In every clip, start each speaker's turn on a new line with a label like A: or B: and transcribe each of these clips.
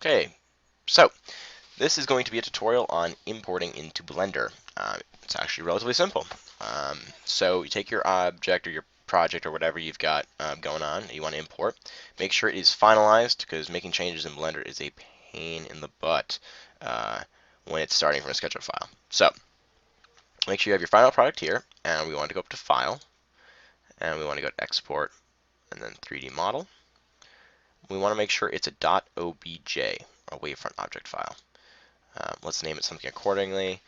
A: Okay, so this is going to be a tutorial on importing into Blender. It's actually relatively simple. So you take your object or your project or whatever you've got going on and you want to import. Make sure it is finalized because making changes in Blender is a pain in the butt when it's starting from a SketchUp file. So make sure you have your final product here, and we want to go up to File, and we want to go to Export, and then 3D Model. We want to make sure it's a .obj, a wavefront object file. Let's name it something accordingly.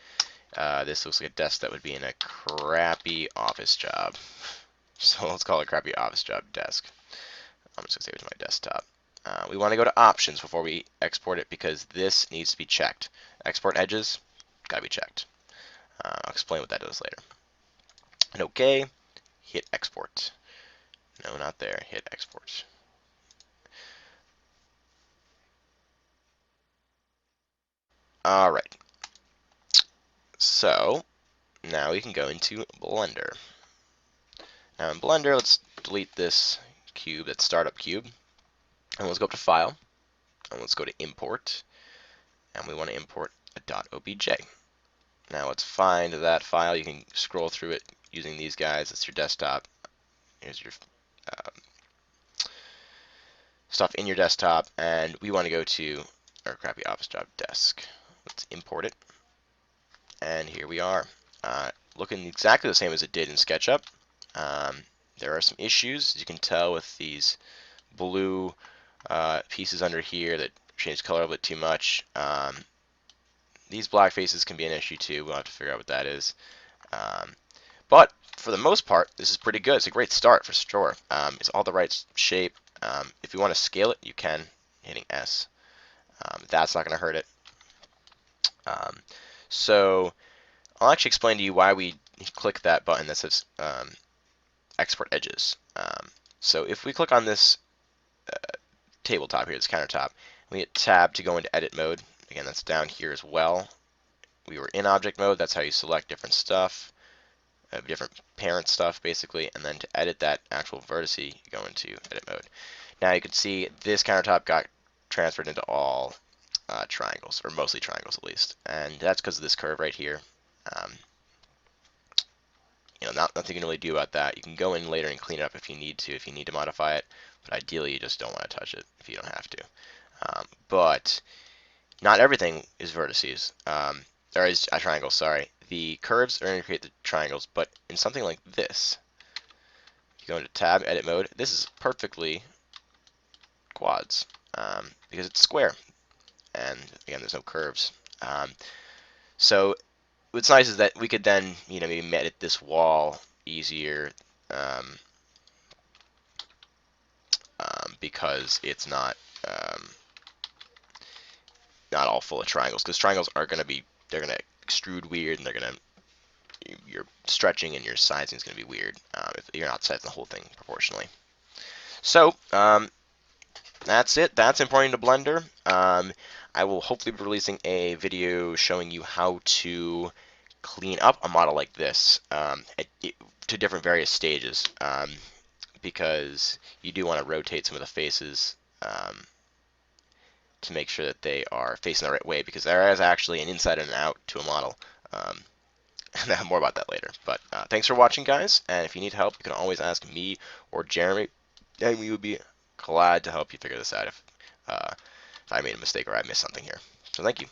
A: This looks like a desk that would be in a crappy office job. So let's call it crappy office job desk. I'm just going to save it to my desktop. We want to go to options before we export it because this needs to be checked. Export edges, got to be checked. I'll explain what that does later. And OK, hit export. No, not there. Hit export. All right. So now we can go into Blender. Now in Blender, let's delete this cube, that startup cube, and let's go up to File, and let's go to Import, and we want to import a .obj. Now let's find that file. You can scroll through it using these guys. It's your desktop. Here's your stuff in your desktop, and we want to go to our crappy office job desk. Let's import it, and here we are. Looking exactly the same as it did in SketchUp. There are some issues, as you can tell, with these blue pieces under here that change color a bit too much. These black faces can be an issue too. We'll have to figure out what that is. But for the most part, this is pretty good. It's a great start for sure. It's all the right shape. If you want to scale it, you can, hitting S. That's not going to hurt it. So I'll actually explain to you why we click that button that says Export Edges. So if we click on this tabletop here, this countertop, we hit Tab to go into Edit mode. Again, that's down here as well. We were in object mode. That's how you select different stuff, different parent stuff, basically. And then to edit that actual vertex, you go into Edit mode. Now you can see this countertop got transferred into all triangles, or mostly triangles at least. And that's because of this curve right here. Nothing you can really do about that. You can go in later and clean it up if you need to modify it. But ideally, you just don't want to touch it if you don't have to. But not everything is vertices, or is a triangle, sorry. The curves are going to create the triangles, but in something like this, you go into Tab, Edit mode, this is perfectly quads, because it's square, and again, there's no curves. So what's nice is that we could then, maybe edit this wall easier, because it's not all full of triangles, because triangles are going to be, they're going to extrude weird, and they're going to, your stretching and your sizing is going to be weird if you're not setting the whole thing proportionally. So that's it. That's importing to Blender. I will hopefully be releasing a video showing you how to clean up a model like this to different various stages, because you do want to rotate some of the faces to make sure that they are facing the right way, because there is actually an inside and an out to a model. And more about that later. But thanks for watching, guys, and if you need help, you can always ask me or Jeremy, and we would be glad to help you figure this out if I made a mistake or I missed something here. So thank you.